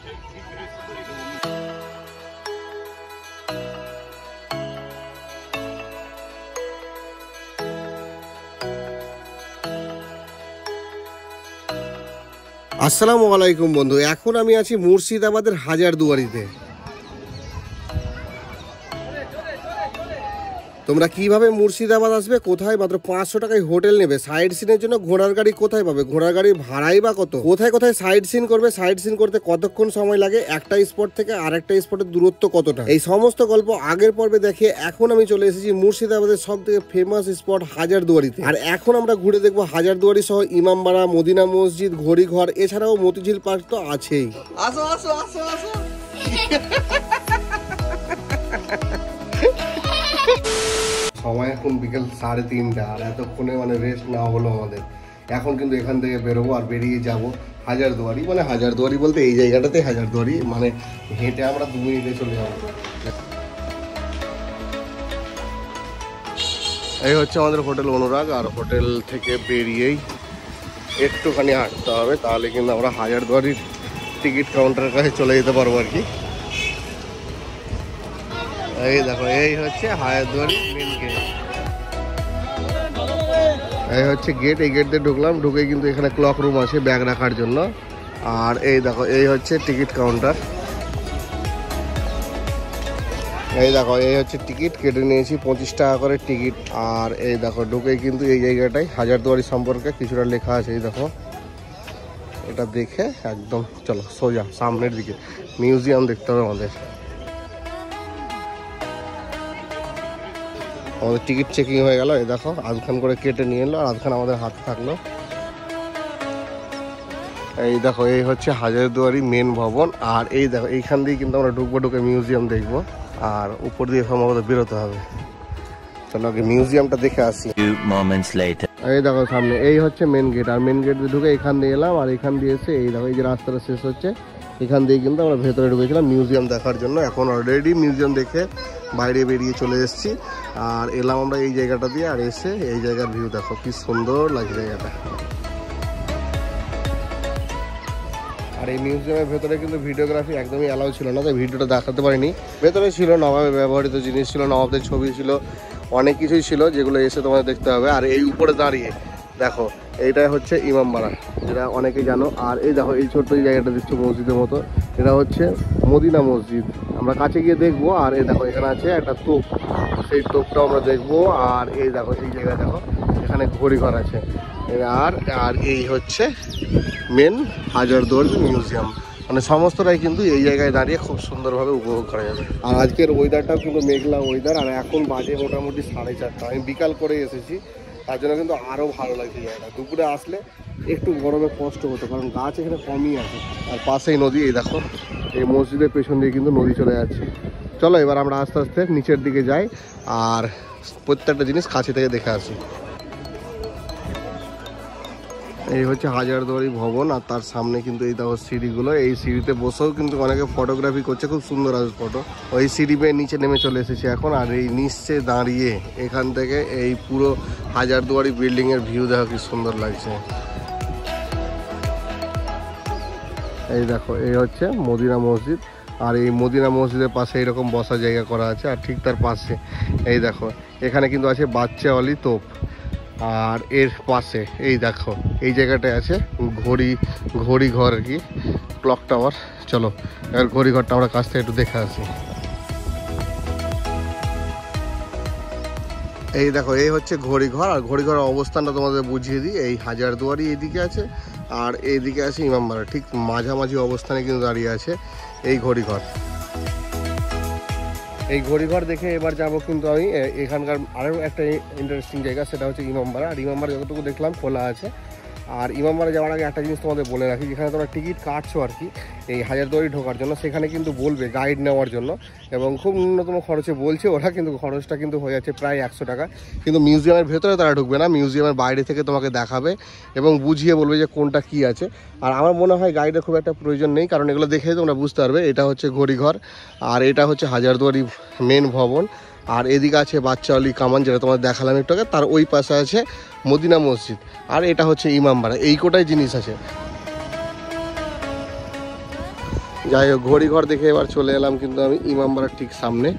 আসসালামু আলাইকুম বন্ধু, এখন আমি আছি মুর্শিদাবাদের হাজারদুয়ারিতে। তোমরা কিভাবে মুর্শিদাবাদ আসবে, কোথায় মাত্র 500 টাকায় হোটেল নেবে, সাইড সিনের জন্য ঘোড়ার গাড়ি কোথায় পাবে, ঘোড়ার গাড়ির ভাড়াই বা কত, কোথায় কোথায় সাইড সিন করবে, সাইড সিন করতে কতক্ষণ সময় লাগে, একটা স্পট থেকে আরেকটা স্পটের দূরত্ব কতটা, এই সমস্ত গল্প আগের পর্বে দেখে এখন আমি চলে এসেছি মুর্শিদাবাদের সব থেকে ফেমাস স্পট হাজারদুয়ারিতে। আর এখন আমরা ঘুরে দেখবো হাজারদুয়ারি সহ ইমামবাড়া, মদিনা মসজিদ, ঘড়িঘর, এছাড়াও মতিঝিল পার্ক তো আছেই। আসো আসো আসো আসো। সময় এখন বিকেল 3:30, আর এতক্ষণে মানে রেস্ট না হলো আমাদের। এখন কিন্তু এখান থেকে বেরোবো আর বেরিয়ে যাব হাজারদুয়ারি। মানে হাজারদুয়ারি বলতে এই জায়গাটাতে হাজারদুয়ারি, মানে হেঁটে আমরা 2 মিনিটে চলে যাবো। এই হচ্ছে আমাদের হোটেল অনুরাগ, আর হোটেল থেকে বেরিয়েই একটুখানি হাঁটতে হবে, তাহলে কিন্তু আমরা হাজারদুয়ারির টিকিট কাউন্টারের কাছে চলে যেতে পারবো আর কি। এই দেখো, এই হচ্ছে হাজারদুয়ারি মেন গেট। এই হচ্ছে গেট, এই গেট দিয়ে ঢুকলাম। ঢুকে কিন্তু এখানে ক্লক রুম আছে ব্যাগ রাখার জন্য। আর এই দেখো, এই হচ্ছে টিকিট কাউন্টার। এই দেখো, এই হচ্ছে টিকিট কেটে নিয়েছি, 25 টাকা করে টিকিট। আর এই দেখো, ঢুকেই কিন্তু এই জায়গাটায় হাজারদুয়ারি সম্পর্কে কিছুটা লেখা আছে। এই দেখো, এটা দেখে একদম চলো সোজা সামনের দিকে মিউজিয়াম দেখতে হবে আমাদের। আমাদের টিকিট চেকিং হয়ে গেল। এই দেখো, আধখান করে কেটে নিয়ে এলো, আর আধখান আমাদের হাতে থাকলো। এই দেখো, এই হচ্ছে হাজারদুয়ারি মেন ভবন। আর এই দেখো, এইখান দিয়ে কিন্তু আমরা ঢুকে মিউজিয়াম দেখবো, আর উপর দিয়ে আমাদের বেরোতে হবে। চলো আগে মিউজিয়ামটা দেখে আসি। এই দেখো সামনে, এই হচ্ছে মেন গেট। আর মেন গেট দিয়ে ঢুকে এখান দিয়ে এলাম, আর এখান দিয়ে এসে এই দেখো, এই যে রাস্তাটা শেষ হচ্ছে, এখান দিয়ে কিন্তু আমরা ভেতরে ঢুকেছিলাম মিউজিয়াম দেখার জন্য। এখন অলরেডি মিউজিয়াম দেখে বাইরে বেরিয়ে চলে এসেছি। আর এলাম আমরা এই জায়গাটা দিয়ে, আর এসে এই জায়গার ভিউ দেখো কি সুন্দর লাগছে জায়গাটা। আর এই মিউজিয়ামের ভেতরে কিন্তু ভিডিওগ্রাফি একদমই অ্যালাউ ছিল না, তাই ভিডিওটা দেখাতে পারিনি। ভেতরে ছিল নবাবের ব্যবহৃত জিনিস, ছিল নবাবদের ছবি, ছিল অনেক কিছুই ছিল, যেগুলো এসে তোমাদের দেখতে হবে। আর এই উপরে দাঁড়িয়ে দেখো, এইটাই হচ্ছে ইমামবাড়া, যেটা অনেকেই জানো। আর এই দেখো, এই ছোট্ট জায়গাটা দেখছো মসজিদের মতো, এটা হচ্ছে মদিনা মসজিদ। আমরা কাছে গিয়ে দেখবো। আর এই দেখো, এখানে আছে একটা তোপ, সেই তোপটাও আমরা দেখবো। আর এই দেখো, এই জায়গায় দেখো, এখানে ঘড়িঘর আছে। আর এই হচ্ছে মেন হাজারদুয়ারি মিউজিয়াম। মানে সমস্তটাই কিন্তু এই জায়গায় দাঁড়িয়ে খুব সুন্দরভাবে উপভোগ করা যাবে। আর আজকের ওয়েদারটাও কিন্তু মেঘলা ওয়েদার। আর এখন বাজে মোটামুটি 4:30। আমি বিকাল করে এসেছি, তার জন্য কিন্তু আরও ভালো লাগছে জায়গাটা। দুপুরে আসলে একটু গরমে কষ্ট হতো, কারণ গাছ এখানে কমই আছে। আর পাশেই নদী, এই দেখো, এই মসজিদের পেছন দিয়ে কিন্তু নদী চলে যাচ্ছে। চলো এবার আমরা আস্তে আস্তে নিচের দিকে যাই, আর প্রত্যেকটা জিনিস কাছে থেকে দেখে আসি। এই হচ্ছে হাজারদুয়ারি ভবন, আর তার সামনে কিন্তু এই দেখো সিঁড়িগুলো। এই সিঁড়িতে বসেও কিন্তু অনেকে ফটোগ্রাফি করছে, খুব সুন্দর আছে ফটো। ওই সিঁড়ি বেয়ে নিচে নেমে চলে এসেছি এখন। আর এই নিচে দাঁড়িয়ে এখান থেকে এই পুরো হাজারদুয়ারি বিল্ডিংয়ের ভিউ দেখো কি সুন্দর লাগছে। এই দেখো, এই হচ্ছে মদিনা মসজিদ। আর এই মদিনা মসজিদের পাশে এরকম বসার জায়গা করা আছে। আর ঠিক তার পাশে এই দেখো, এখানে কিন্তু আছে বাচ্চাওয়ালি তোপ। আর এর পাশে এই দেখো, এই জায়গাটায় আছে ঘড়িঘর আর কি, ক্লক টাওয়ার। চলো এবার ঘড়িঘরটা আমরা কাছ থেকে একটু দেখে আসি। এই দেখো, এই হচ্ছে ঘড়িঘর। আর ঘড়িঘরের অবস্থানটা তোমাদের বুঝিয়ে দিই। এই হাজারদুয়ারি এইদিকে আছে, আর এইদিকে আছে ইমামবাড়া, ঠিক মাঝামাঝি অবস্থানে কিন্তু দাঁড়িয়ে আছে এই ঘড়িঘর। এই ঘড়িঘর দেখে এবার যাবো কিন্তু আমি এখানকার আরও একটা ইন্টারেস্টিং জায়গা, সেটা হচ্ছে ইমামবাড়া। আর ইমামবাড়া যতটুকু দেখলাম খোলা আছে। আর ইমামবাড়া যাওয়ার আগে একটা জিনিস তোমাদের বলে রাখি, যেখানে তোমরা টিকিট কাটছো আর কি এই হাজারদুয়ারি ঢোকার জন্য, সেখানে কিন্তু বলবে গাইড নেওয়ার জন্য, এবং খুব ন্যূনতম খরচে বলছে ওরা, কিন্তু খরচটা কিন্তু হয়ে যাচ্ছে প্রায় 100 টাকা। কিন্তু মিউজিয়ামের ভেতরে তারা ঢুকবে না, মিউজিয়ামের বাইরে থেকে তোমাকে দেখাবে এবং বুঝিয়ে বলবে যে কোনটা কি আছে। আর আমার মনে হয় গাইডের খুব একটা প্রয়োজন নেই, কারণ এগুলো দেখেই তোমরা বুঝতে পারবে। এটা হচ্ছে ঘড়িঘর, আর এটা হচ্ছে হাজারদুয়ারি মেন ভবন। আর এদিকে আছে বাচ্চাওয়ালি কামান, যেটা তোমাদের দেখালাম একটু আগে। তার ওই পাশে আছে মদিনা মসজিদ, আর এটা হচ্ছে ইমামবাড়া। এই কোটাই জিনিস আছে। যাই হোক, ঘড়িঘর দেখে এবার চলে এলাম কিন্তু আমি ইমামবাড়ার ঠিক সামনে।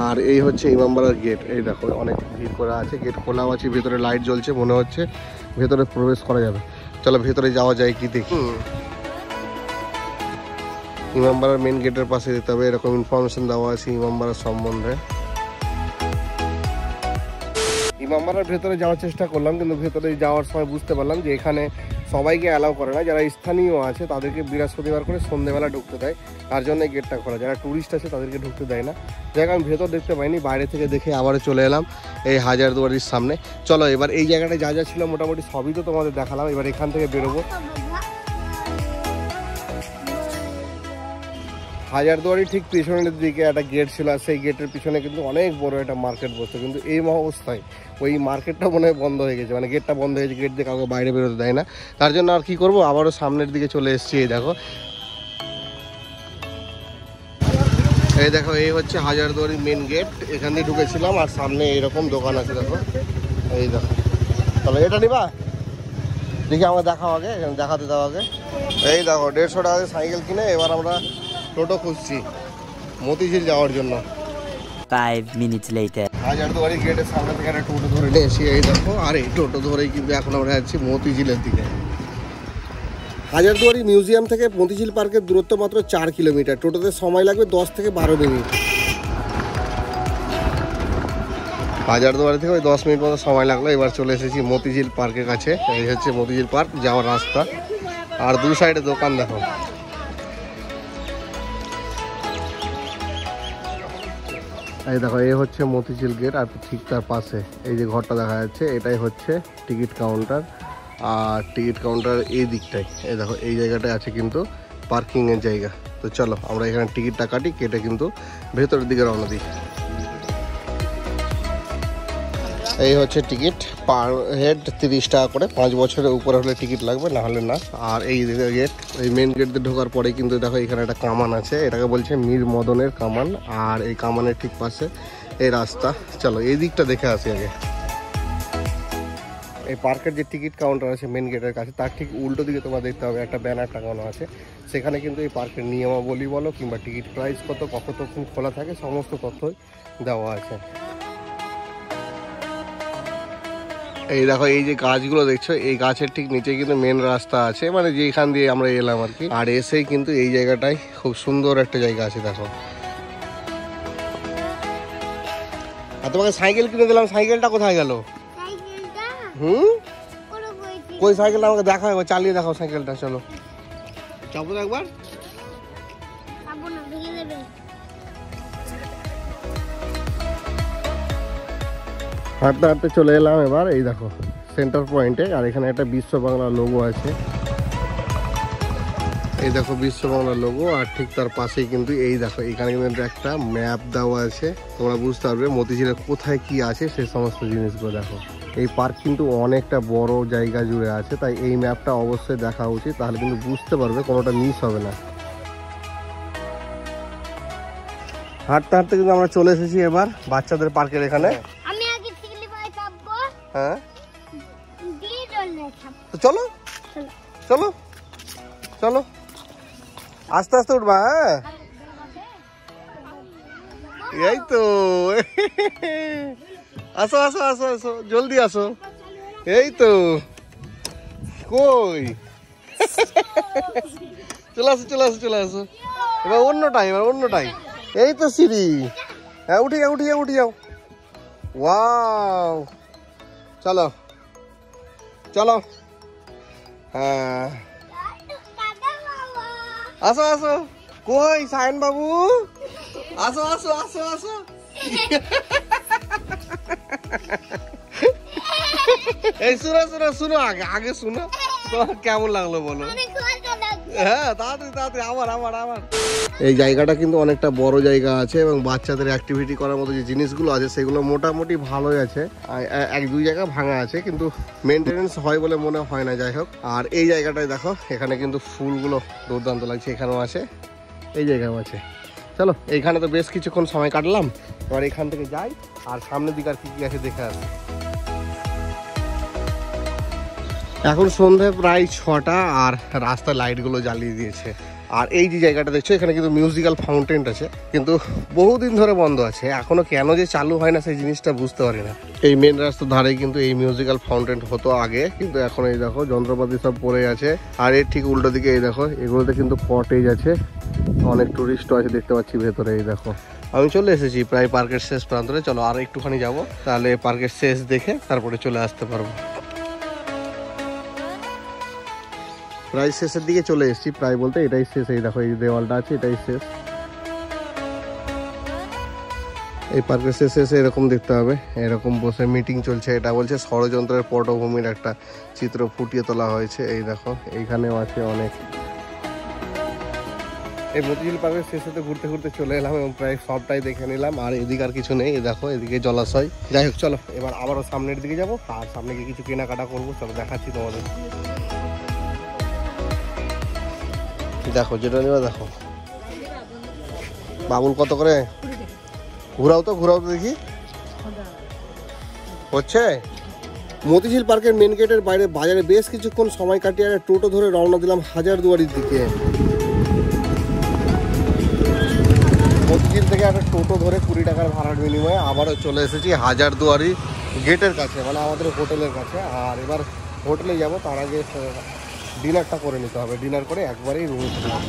আর এই হচ্ছে ইমামবাড়ার গেট। এই দেখো অনেক ভিড় করা আছে, গেট খোলাও আছে, ভেতরে লাইট জ্বলছে, মনে হচ্ছে ভেতরে প্রবেশ করা যাবে। চলো ভেতরে যাওয়া যায় কি দেখি। ইমামবাড়ার মেন গেটের পাশে যেতে হবে, এরকম ইনফরমেশন দেওয়া আছে ইমামবাড়ার সম্বন্ধে। ইমামবাড়ার ভেতরে যাওয়ার চেষ্টা করলাম, কিন্তু ভেতরে যাওয়ার সময় বুঝতে পারলাম যে এখানে সবাইকে অ্যালাউ করে না। যারা স্থানীয় আছে তাদেরকে বৃহস্পতিবার করে সন্ধ্যেবেলা ঢুকতে দেয়, তার জন্য গেটটা খোলা। যারা ট্যুরিস্ট আছে তাদেরকে ঢুকতে দেয় না। যাই হোক, আমি ভেতর দেখতে পাইনি, বাইরে থেকে দেখে আবারও চলে এলাম এই হাজারদুয়ারির সামনে। চলো এবার এই জায়গাটায় যা যা ছিল মোটামুটি সবই তো তোমাদের দেখালাম, এবার এখান থেকে বেরোবো। হাজারদুয়ারির ঠিক পিছনের দিকে একটা গেট ছিল, আর সেই গেটের পিছনে কিন্তু অনেক বড় একটা মার্কেট বসতো, কিন্তু এই অবস্থায় ওই মার্কেটটা মনে হয় বন্ধ হয়ে গেছে, মানে গেটটা বন্ধ হয়ে গেছে, গেট দিয়ে কাউকে বাইরে বেরোতে দেয় না। তার জন্য আর কি করবো, আবারও সামনের দিকে চলে এসেছি। এই দেখো, এই দেখো, এই হচ্ছে হাজারদুয়ারির মেন গেট। এখান দিয়ে ঢুকেছিলাম, আর সামনে এরকম দোকান আছে দেখো। এই দেখো, তাহলে এটা নিবা দেখি, আমার দেখাও আগে, দেখাতে দাও আগে। এই দেখো 150 টাকা সাইকেল কিনে এবার আমরা টোটো খুঁজছি মতিঝিল যাওয়ার জন্য। 5 minutes later. হাজারদুয়ারি গেটের সামনে থেকে একটা টোটো ধরে নিয়েছি, এই দেখো। আর এই টোটো ধরেই কিন্তু এখন আমরা যাচ্ছি মতিঝিলের দিকে। হাজারদুয়ারি মিউজিয়াম থেকে মতিঝিল পার্কের দূরত্ব মাত্র 4 কিলোমিটার। টোটোতে সময় লাগবে 10 থেকে 12 মিনিট। হাজারদুয়ারি থেকে ওই 10 মিনিট মতো সময় লাগলো। এবার চলে এসেছি মতিঝিল পার্কের কাছে। এই হচ্ছে মতিঝিল পার্ক যাওয়ার রাস্তা, আর দু সাইডে দোকান দেখো। এই দেখো, এই হচ্ছে মতিঝিল গেট, আর ঠিক তার পাশে এই যে ঘরটা দেখা যাচ্ছে, এটাই হচ্ছে টিকিট কাউন্টার। আর টিকিট কাউন্টার এই দিকটাই, এই দেখো এই জায়গাটায় আছে কিন্তু পার্কিংয়ের জায়গা। তো চলো আমরা এখানে টিকিটটা কাটি, কেটে কিন্তু ভেতরের দিকে রওনা দিই। এই হচ্ছে টিকিট, পার হেড 30 টাকা করে, 5 বছরের উপরে হলে টিকিট লাগবে, না হলে না। আর এই গেট, এই মেন গেট দিয়ে ঢোকার পরে কিন্তু দেখো এখানে একটা কামান আছে, এটাকে বলছে মীর মদনের কামান। আর এই কামানের ঠিক পাশে এই রাস্তা। চলো এই দিকটা দেখে আসি আগে। এই পার্কের যে টিকিট কাউন্টার আছে মেন গেটের কাছে, তার ঠিক উল্টো দিকে তোমার দেখতে হবে একটা ব্যানার টাঙানো আছে। সেখানে কিন্তু এই পার্কের নিয়মাবলী বলো কিংবা টিকিট প্রাইস কত, কতক্ষণ খোলা থাকে, সমস্ত তথ্যই দেওয়া আছে। এই দেখো এই যে গাছগুলো দেখছো, এই গাছের ঠিক নিচে কিন্তু মেন রাস্তা আছে, মানে যেখান দিয়ে আমরা এলাম আর কি। আর এসেই কিন্তু এই জায়গাটায় খুব সুন্দর একটা জায়গা আছে দেখো। আর তোমাকে সাইকেল কিনে দিলাম, সাইকেলটা কোথায় গেল? কই সাইকেলটা আমাকে দেখাও, একবার চালিয়ে দেখাও সাইকেলটা। চলো চাপো তো একবার। হাঁটতে হাঁটতে চলে এলাম এবার এই দেখো সেন্টার পয়েন্টে। আর এখানে একটা বিশ্ব বাংলা লোগো আছে, এই দেখো বিশ্ব বাংলা লোগো। আর ঠিক তার পাশেই কিন্তু এই দেখো এখানে কিন্তু একটা ম্যাপ দেওয়া আছে, তোমরা বুঝতে পারবে মতিঝিলের কোথায় কি আছে সে সমস্ত জিনিসগুলো দেখো। এই পার্ক কিন্তু অনেকটা বড় জায়গা জুড়ে আছে, তাই এই ম্যাপটা অবশ্যই দেখা উচিত, তাহলে কিন্তু বুঝতে পারবে, কোনোটা মিস হবে না। হাঁটতে হাঁটতে কিন্তু আমরা চলে এসেছি এবার বাচ্চাদের পার্কের এখানে। হ্যাঁ তো চলো চলো চলো, আস্তে আস্তে উঠবা। হ্যাঁ এই তো, আসো আসো আসো আসো, জলদি আসো। এই তো কই, চলে আসো চলে আসো চলে আসো। এবার অন্যটাই, এবার অন্যটাই। এই তো সিঁড়ি, হ্যাঁ উঠে যাও উঠে যাও উঠে যাও। ওয়াও, চলো চলো। হ্যাঁ আসো আসো, কই সায়ন বাবু, আসো আসো আসো আসো। এই শুনো শুনো শুনো, আগে আগে শুনো, তোমার কেমন লাগলো বলো? হ্যাঁ তাড়াতাড়ি তাড়াতাড়ি, আবার আবার আবার। এই জায়গাটা কিন্তু অনেকটা বড় জায়গা আছে, এবং বাচ্চাদের অ্যাক্টিভিটি করার মতো যে জিনিসগুলো আছে সেগুলো মোটামুটি ভালোই আছে। এক দুই জায়গা ভাঙা আছে, কিন্তু মেনটেনেন্স হয় বলে মনে হয় না। যাই হোক, আর এই জায়গাটায় দেখো এখানে কিন্তু ফুলগুলো দুর্দান্ত লাগছে, এখানেও আছে এই জায়গাও আছে। চলো এইখানে তো বেশ কিছুক্ষণ সময় কাটলাম, এবার এখান থেকে যাই আর সামনের দিকে আর কি কি আছে দেখে আসি। এখন সন্ধ্যে প্রায় 6টা আর রাস্তার লাইটগুলো জ্বালিয়ে দিয়েছে। আর এই যে জায়গাটা দেখছো এখানে কিন্তু মিউজিক্যাল ফাউন্টেন আছে, কিন্তু বহুদিন ধরে বন্ধ আছে। এখনো কেন যে চালু হয় না সেই জিনিসটা বুঝতে পারি না। এই মেন রাস্তার ধারে কিন্তু এই মিউজিক্যাল ফাউন্টেন হতো আগে, কিন্তু এখন এই দেখো যন্ত্রপাতি সব পড়ে আছে। আর এর ঠিক উল্টো দিকে এই দেখো এগুলোতে কিন্তু কটেজ আছে, অনেক টুরিস্টও আছে দেখতে পাচ্ছি ভেতরে। এই দেখো আমি চলে এসেছি প্রায় পার্কের শেষ প্রান্তরে। চলো আর একটুখানি যাবো, তাহলে পার্কের শেষ দেখে তারপরে চলে আসতে পারবো। প্রায় শেষের দিকে চলে এসেছি, প্রায় বলতে এটাই শেষ। এই দেখো এই দেওয়ালটা আছে, এটাই শেষ। এই পার্কের শেষে এসে এরকম দেখতে হবে, এরকম বসে মিটিং চলছে। এটা বলছে ষড়যন্ত্রের পটভূমির একটা চিত্র ফুটিয়ে তোলা হয়েছে। এই দেখো এইখানেও আছে অনেক। এই মতিঝিল পার্কের শেষেতে ঘুরতে ঘুরতে চলে এলাম এবং প্রায় সবটাই দেখে নিলাম। আর এদিকে আর কিছু নেই, এই দেখো এদিকে জলাশয়। যাই হোক চলো এবার আবারও সামনের দিকে যাবো, আর সামনে গিয়ে কিছু কেনাকাটা করবো। চলো দেখাচ্ছি তোমাদের। দেখো যেটা নেবে দেখো। বাবুল কত করে? ঘুরাও তো দেখি হচ্ছে। মতিঝিল পার্কের মেন গেটের বাইরে বাজারে বেশ কিছুক্ষণ সময় কাটিয়ে আর টোটো ধরে রওনা দিলাম হাজারদুয়ারির দিকে। মতিঝিল থেকে একটা টোটো ধরে 20 টাকার ভাড়ার বিনিময়ে আবারও চলে এসেছি হাজারদুয়ারি গেটের কাছে, মানে আমাদের হোটেলের কাছে। আর এবার হোটেলে যাব, তার আগে ডিনারটা করে নিতে হবে। ডিনার করে একবারেই রুমে চলে যাবো।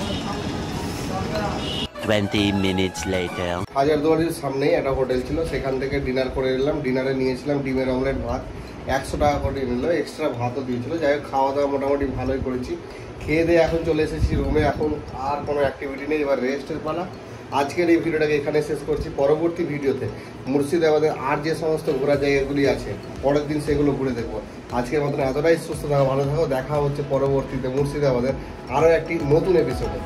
20 minutes later. হাজারদুয়ারির সামনেই একটা হোটেল ছিল, সেখান থেকে ডিনার করে নিলাম। ডিনারে নিয়েছিলাম ডিমের অমলেট ভাত, 100 টাকা করে নিল, এক্সট্রা ভাতও দিয়েছিল। যাই হোক খাওয়া দাওয়া মোটামুটি ভালোই করেছি। খেয়ে দিয়ে এখন চলে এসেছি রুমে। এখন আর কোনো অ্যাক্টিভিটি নেই, এবার রেস্টের পালা। আজকের এই ভিডিওটাকে এখানে শেষ করছি। পরবর্তী ভিডিওতে মুর্শিদাবাদের আর যে সমস্ত ঘোরার জায়গাগুলি আছে পরের দিন সেগুলো ঘুরে দেখবো। আজকের মতন এতটাই সুস্থ থাকো, ভালো থাকো। দেখা হচ্ছে পরবর্তীতে মুর্শিদাবাদের আরও একটি নতুন এপিসোডে।